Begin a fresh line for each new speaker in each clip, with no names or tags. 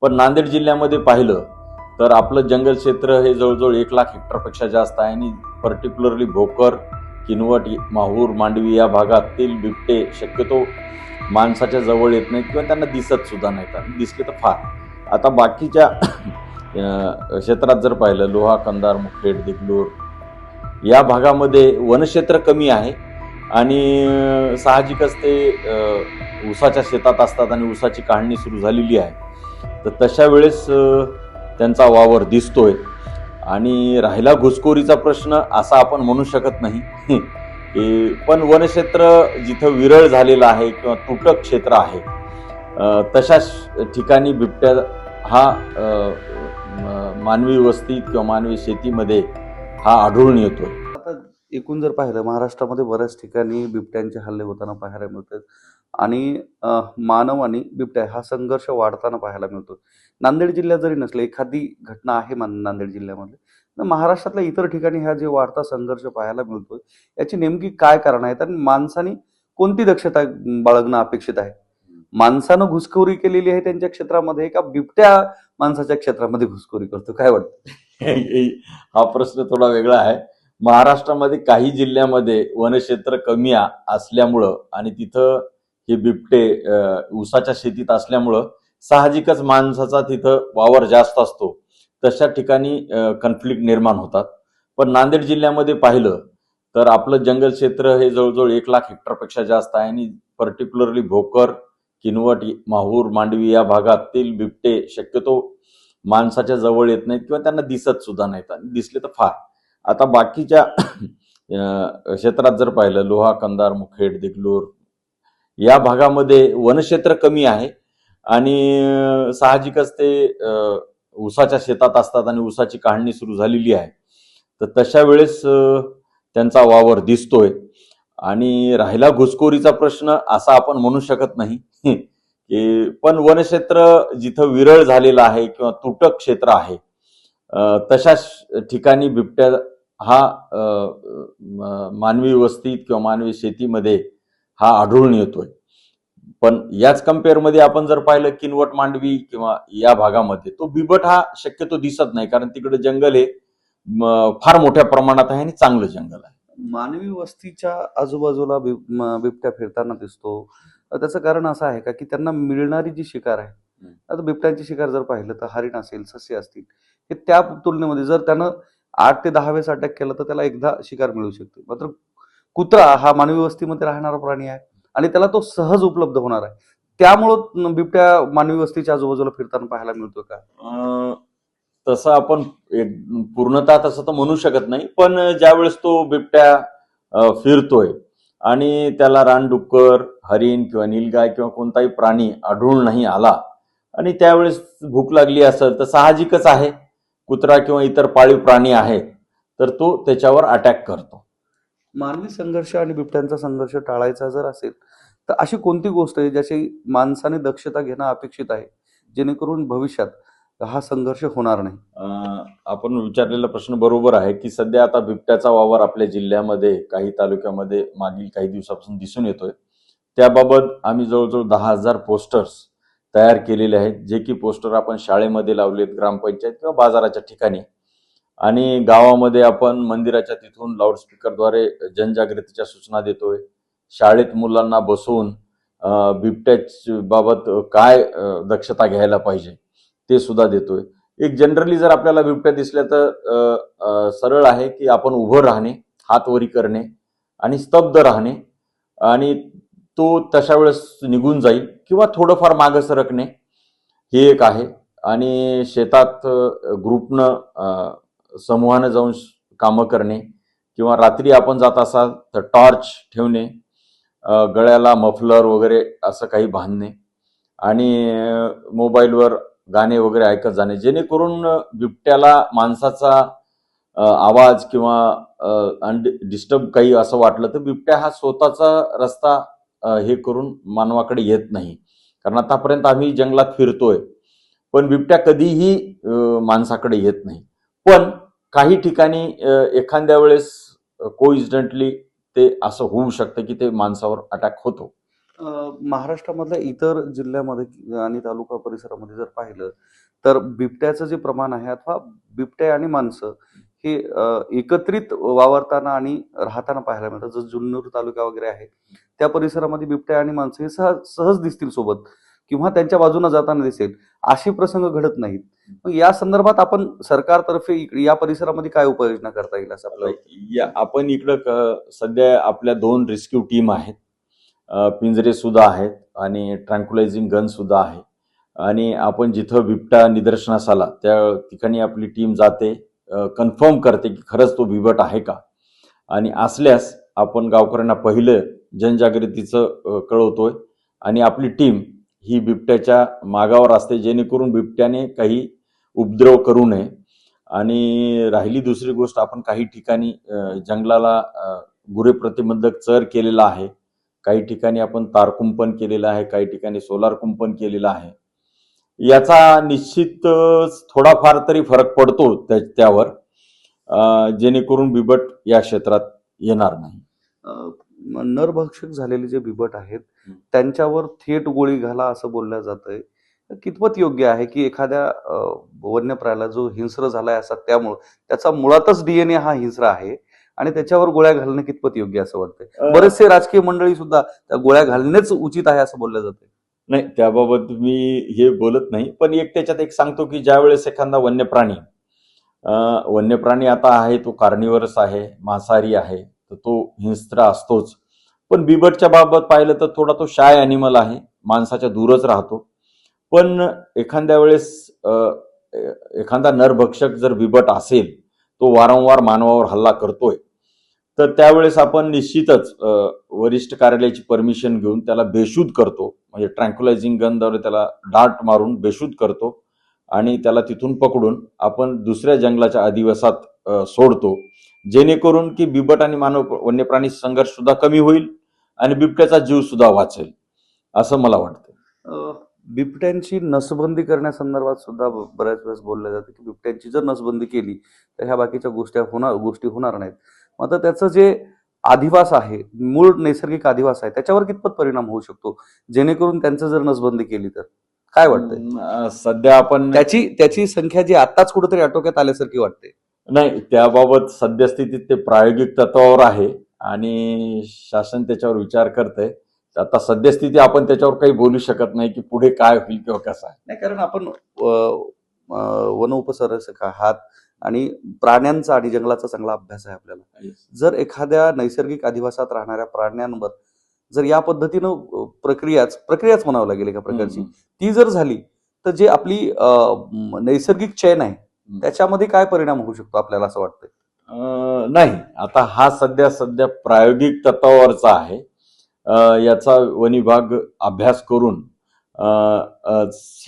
पण नांदेड जिल्ह्यामध्ये पाहिलं तर आपलं जंगल क्षेत्र हे जवळजवळ 1,00,000 हेक्टरपेक्षा जास्त आहे आणि पर्टिक्युलरली भोकर, किनवट, माहूर, मांडवी या भागातील बिबटे शक्यतो माणसाच्या जवळ येत नाहीत किंवा त्यांना दिसत सुद्धा नाहीत, आणि दिसले तर फार. आता बाकीच्या क्षेत्रात जर पाहिलं, लोहा, कंधार, मुखेड, देगलूर या भागामध्ये वनक्षेत्र कमी आहे आणि साहजिकच ते ऊसाच्या शेतात असतात आणि ऊसाची काढणी सुरू झालेली आहे. तर तशा वेळेस त्यांचा वावर दिसतोय. आणि राहिला घुसखोरीचा प्रश्न, असा आपण म्हणू शकत नाही पण वनक्षेत्र जिथं विरळ झालेलं आहे किंवा तुटक क्षेत्र आहे, तशा ठिकाणी बिबट्या हा मानवी वस्तीत किंवा मानवी शेतीमध्ये हा आढळून येतोय.
आता एकूण जर पाहिलं, महाराष्ट्रामध्ये बऱ्याच ठिकाणी बिबट्यांचे हल्ले होताना पाहायला मिळतात आणि मानव आणि बिबट्या हा संघर्ष वाढताना पाहायला मिळतो. नांदेड जिल्ह्यात जरी नसले, एखादी घटना आहे नांदेड जिल्ह्यामध्ये, तर महाराष्ट्रातल्या इतर ठिकाणी हा जे वाढता संघर्ष पाहायला मिळतोय, याची नेमकी काय कारण आहेत आणि माणसाने कोणती दक्षता बाळगणं अपेक्षित आहे? माणसानं घुसखोरी केलेली आहे त्यांच्या क्षेत्रामध्ये, का बिबट्या माणसाच्या क्षेत्रामध्ये घुसखोरी करतो? काय वाटतं?
हा प्रश्न थोडा वेगळा आहे. महाराष्ट्रामध्ये काही जिल्ह्यामध्ये वनक्षेत्र कमी असल्यामुळं आणि तिथं हे बिबटे ऊसाच्या शेतीत असल्यामुळं साहजिकच माणसाचा तिथं वावर जास्त असतो, तशा ठिकाणी कॉन्फ्लिक्ट निर्माण होतात. पण नांदेड जिल्ह्यामध्ये पाहिलं तर आपलं जंगल क्षेत्र हे जवळजवळ 1,00,000 हेक्टरपेक्षा जास्त आहे आणि पर्टिक्युलरली भोकर, किनवट, माहूर, मांडवी या भागातील बिबटे शक्यतो माणसाच्या जवळ येत नाहीत किंवा त्यांना दिसत सुद्धा नाहीत, आणि दिसले तर फार. आता बाकीच्या क्षेत्रात जर पाहिलं, लोहा, कंधार, मुखेड, देगलूर या भागामध्ये वनक्षेत्र कमी आहे आणि साहजिकच ते ऊसाच्या शेतात असतात आणि ऊसाची काढणी सुरू झालेली आहे. तर तशा वेळेस त्यांचा वावर दिसतोय. आणि राहिला घुसखोरीचा प्रश्न, असा आपण म्हणू शकत नाही पण वनक्षेत्र जिथं विरळ झालेलं आहे किंवा तुटक क्षेत्र आहे, तशा ठिकाणी बिबट्या हा मानवी वस्तीत किंवा मानवी शेतीमध्ये हा आढळून येतोय. पण याच कम्पेअरमध्ये आपण जर पाहिलं, किनवट, मांडवी किंवा या भागामध्ये तो बिबट हा शक्यतो दिसत नाही, कारण तिकडे जंगल हे फार मोठ्या प्रमाणात आहे आणि चांगलं जंगल आहे.
मानवी वस्तीच्या आजूबाजूला बिबट्या फिरताना दिसतो. त्याचं कारण असं आहे का, की त्यांना मिळणारी जी शिकार आहे, आता बिबट्यांची शिकार जर पाहिलं तर हरिण असेल, ससे असतील, हे त्या तुलनेमध्ये जर त्यानं 8 ते 10 वेळेस अटॅक केला तर त्याला एकदा शिकार मिळू शकते. मात्र कुत्रा हा मानवी वस्तीमध्ये राहणारा प्राणी आहे आणि त्याला तो सहज उपलब्ध होणार आहे. त्यामुळं बिबट्या मानवी वस्तीच्या आजूबाजूला फिरताना पाहायला मिळतो का?
तसं आपण पूर्णतः तसं तर म्हणू शकत नाही, पण ज्यावेळेस तो बिबट्या फिरतोय आणि त्याला रानडुक्कर, हरिण किंवा नीलगाय किंवा कोणताही प्राणी आढळून नाही आला आणि त्यावेळेस भूक लागली असेल, तर साहजिकच आहे, कुत्रा किंवा इतर पाळीव प्राणी आहेत तर तो त्याच्यावर अटॅक करतो.
मानवी संघर्ष आणि बिबट्यांचा संघर्ष टाळायचा जर असेल तर अशी कोणती गोष्ट आहे ज्याची माणसाने दक्षता घेणं अपेक्षित आहे, जेणेकरून भविष्यात हा संघर्ष होणार नाही?
आपण विचारलेला प्रश्न बरोबर आहे की सध्या आता बिबट्याचा वावर आपल्या जिल्ह्यामध्ये काही तालुक्यामध्ये मागील काही दिवसापासून दिसून येतोय. त्याबाबत आम्ही जवळजवळ 10,000 पोस्टर्स तयार केलेले आहेत, जे की पोस्टर आपण शाळेमध्ये लावलेत, ग्रामपंचायत किंवा बाजाराच्या ठिकाणी, आणि गावामध्ये आपण मंदिराच्या तिथून लाऊडस्पीकरद्वारे जनजागृतीच्या सूचना देतोय. शाळेत मुलांना बसवून बिबट्या बाबत काय दक्षता घ्यायला पाहिजे ते सुद्धा देतोय. एक जनरली जर आपल्याला बिबट्या दिसल्या तर सरळ आहे की आपण उभं राहणे, हात वरी करणे आणि स्तब्ध राहणे, आणि तो तशा वेळेस निघून जाईल किंवा थोडंफार मागं सरकणे, हे एक आहे. आणि शेतात ग्रुपनं समूहानं जाऊन कामं करणे, किंवा रात्री आपण जात असाल तर टॉर्च ठेवणे, गळ्याला मफलर वगैरे असं काही बांधणे, आणि मोबाईलवर गाणे वगैरे ऐकत जाणे, जेणेकरून बिबट्याला माणसाचा आवाज किंवा डिस्टर्ब काही असं वाटलं तर बिबट्या हा स्वतःचा रस्ता हे करून मानवाकडे येत नाही. कारण आतापर्यंत आम्ही जंगलात फिरतोय पण बिबट्या कधीही माणसाकडे येत नाही. पण काही ठिकाणी एखाद्या वेळेस कोइन्सिडेंटली ते असं होऊ शकतं की ते माणसावर अटॅक होतो.
महाराष्ट्रामधल्या इतर जिल्ह्यामध्ये आणि तालुका परिसरामध्ये जर पाहिलं तर बिबट्याचं जे प्रमाण आहे अथवा बिबटे आणि माणसं हे एकत्रित वावरताना आणि राहताना पाहायला मिळतं. जसं जुन्नर तालुका वगैरे आहे त्या परिसरामध्ये बिबट्या आणि माणसं हे सहज सहज दिसतील सोबत किंवा त्यांच्या बाजूने जाताना दिसेल, असे प्रसंग घडत नाहीत. मग या संदर्भात आपण सरकारतर्फे या परिसरामध्ये काय उपाययोजना करता येईल असं आपल्याला
आपण इकडं सध्या आपल्या 2 रेस्क्यू टीम आहेत. पिंजरे सुद्धा आहेत आणि ट्रँक्युलायझिंग गन सुद्धा आहे. आणि आपण जिथं बिबटा निदर्शनास आला त्या ठिकाणी आपली टीम जाते, कन्फर्म करते की खरंच तो बिबट आहे का, आणि असल्यास आपण गावकऱ्यांना पहिलं जनजागृतीचं कळवतोय. आणि आपली टीम ही बिबट्याच्या मागावर असते, जेणेकरून बिबट्याने काही उपद्रव करू नये. आणि राहिली दुसरी गोष्ट, आपण काही ठिकाणी जंगलाला गुरे प्रतिबंधक चर केलेला आहे, काही ठिकाणी आपण तारकुंपण केलेलं आहे, काही ठिकाणी सोलार कुंपण केलेलं आहे. याचा निश्चित थोडाफार तरी फरक पडतो त्यावर, जेणेकरून बिबट या क्षेत्रात येणार नाही.
नरभक्षक झालेले जे बिबट आहेत त्यांच्यावर थेट गोळी घाला असं बोललं जातंय. कितपत योग्य आहे की एखाद्या वन्य प्राण्याला जो हिंस्र झालाय असा त्यामुळे त्याचा मुळातच डीएनए हा हिंस्र आहे आणि त्याच्यावर गोळ्या घालणं कितपत योग्य असं वाटतंय? बरेचसे राजकीय मंडळी सुद्धा त्या गोळ्या घालणेच उचित आहे असं बोललं जातंय.
नाही, त्याबाबत मी हे बोलत नाही, पण त्याच्यात एक सांगतो की ज्या वेळेस एखादा वन्य प्राणी आता आहे, तो कार्निवरस आहे, मांसाहारी आहे, तर तो हिंस्र असतोच. पण बिबटच्या बाबत पाहिलं तर थोडा तो शाय ॲनिमल आहे, माणसाच्या दूरच राहतो. पण एखाद्या वेळेस एखादा नरभक्षक जर बिबट असेल, तो वारंवार मानवावर हल्ला करतोय, तर त्यावेळेस आपण निश्चितच वरिष्ठ कार्यालयाची परमिशन घेऊन त्याला बेशुद्ध करतो. म्हणजे ट्रँक्युलायझिंग गनद्वारे त्याला डार्ट मारून बेशुद्ध करतो आणि त्याला तिथून पकडून आपण दुसऱ्या जंगलाच्या अधिवासात सोडतो, जेणेकरून की बिबट आणि मानव वन्यप्राणी संघर्ष सुद्धा कमी होईल आणि बिबट्याचा जीव सुद्धा वाचेल, असं मला वाटतं.
बिबट्यांची नसबंदी करण्यासंदर्भात सुद्धा बऱ्याच वेळेस बोललं जातं की बिबट्यांची जर नसबंदी केली तर ह्या बाकीच्या गोष्टी होणार नाहीत. मात्र त्याचं जे अधिवास आहे, मूळ नैसर्गिक अधिवास आहे, त्याच्यावर कितपत परिणाम होऊ शकतो जेणेकरून त्यांचं जर नसबंदी केली तर काय वाटतंय?
सध्या आपण
त्याची संख्या जी आताच कुठेतरी आटोक्यात आल्यासारखी वाटते.
नाही, त्याबाबत सद्यस्थितीत ते प्रायोगिक तत्वावर आहे आणि शासन त्याच्यावर विचार करतंय. आता सद्यस्थिती आपण त्याच्यावर काही बोलू शकत नाही की पुढे काय होईल किंवा कसं आहे.
नाही, कारण आपण वन उपसंरक्षक आहात आणि प्राण्यांचा आणि जंगलाचा चांगला अभ्यास आहे आपल्याला. जर एखाद्या नैसर्गिक अधिवासात राहणाऱ्या प्राण्यांवर जर या पद्धतीनं प्रक्रियाच म्हणावं लागेल एका प्रकारची, ती जर झाली तर जे आपली नैसर्गिक चैन आहे त्याच्यामध्ये काय परिणाम होऊ शकतो आपल्याला असं वाटतंय?
नाही, आता हा सध्या प्रायोगिक तत्वावरचा आहे. याचा वन विभाग अभ्यास करून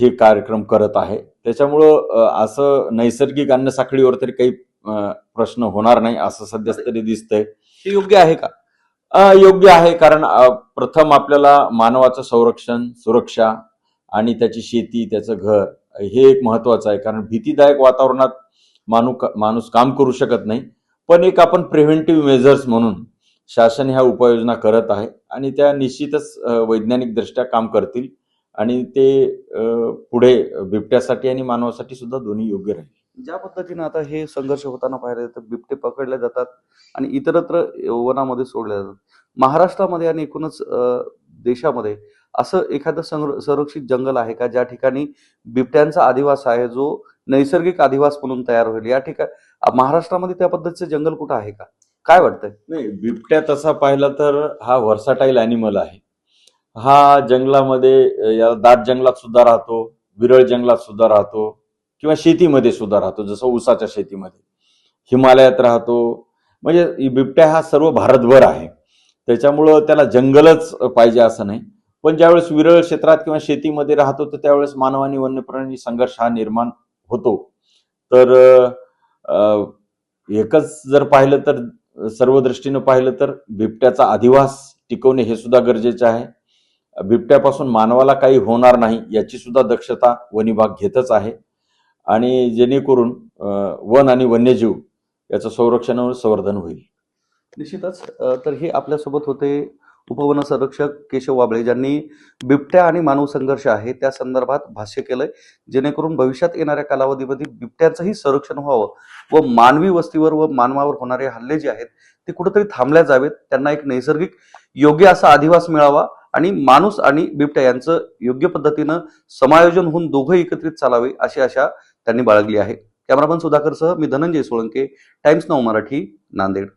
हे कार्यक्रम करत आहे. त्याच्यामुळं असं नैसर्गिक अन्न साखळीवर तरी काही प्रश्न होणार नाही असं सध्या तरी दिसतंय.
हे योग्य आहे का?
योग्य आहे, कारण प्रथम आपल्याला मानवाचं संरक्षण, सुरक्षा आणि त्याची शेती, त्याचं घर हे एक महत्वाचं आहे. कारण भीतीदायक वातावरणात माणूस काम करू शकत नाही. पण एक आपण प्रिव्हेंटिव्ह मेजर्स म्हणून शासन ह्या उपाययोजना करत आहे आणि त्या निश्चितच वैज्ञानिक दृष्ट्या काम करतील आणि ते पुढे बिबट्यासाठी आणि मानवासाठी सुद्धा दोन्ही योग्य राहील.
ज्या पद्धतीनं आता हे संघर्ष होताना पाहिलं तर बिबटे पकडले जातात आणि इतरत्र वनामध्ये सोडले जातात. महाराष्ट्रामध्ये आणि एकूणच देशामध्ये असं एखादं संरक्षित जंगल आहे का ज्या ठिकाणी बिबट्यांचा अधिवास आहे, जो नैसर्गिक अधिवास म्हणून तयार होईल? या ठिकाणी महाराष्ट्रामध्ये त्या पद्धतीचं जंगल कुठं आहे का? काय वाटतंय?
नाही, बिबट्या तसा पाहिला तर हा व्हर्साटाईल ॲनिमल आहे. हा जंगलामध्ये या दाट जंगलात सुद्धा राहतो, विरळ जंगलात सुद्धा राहतो किंवा शेतीमध्ये सुद्धा राहतो, जसं ऊसाच्या शेतीमध्ये, हिमालयात राहतो. म्हणजे बिबट्या हा सर्व भारतभर आहे. त्याच्यामुळं त्याला जंगलच पाहिजे असं नाही. पण ज्यावेळेस विरळ क्षेत्रात किंवा शेतीमध्ये राहतो तर त्यावेळेस मानव आणि वन्यप्राणी संघर्ष हा निर्माण होतो. तर एकच जर पाहिलं तर सर्व दृष्टीनं पाहिलं तर बिबट्याचा अधिवास टिकवणे हे सुद्धा गरजेचे आहे. बिबट्यापासून मानवाला काही होणार नाही याची सुद्धा दक्षता वन विभाग घेतच आहे आणि जेणेकरून वन आणि वन्यजीव याचं संरक्षण व संवर्धन होईल.
निश्चितच. तर हे आपल्यासोबत होते उपवन संरक्षक केशव वाबळे ज्यांनी बिबट्या आणि मानव संघर्ष आहे त्या संदर्भात भाष्य केलंय, जेणेकरून भविष्यात येणाऱ्या कालावधीमध्ये बिबट्याचंही संरक्षण व्हावं व मानवी वस्तीवर व मानवावर होणारे हल्ले जे आहेत ते कुठेतरी थांबल्या जावेत, त्यांना एक नैसर्गिक योग्य असा अधिवास मिळावा आणि माणूस आणि बिबट्या यांचं योग्य पद्धतीनं समायोजन होऊन दोघं एकत्रित चालावे अशी आशा त्यांनी बाळगली आहे. कॅमेरामन सुधाकरसह मी धनंजय सोळंके, टाइम्स नाऊ मराठी, नांदेड.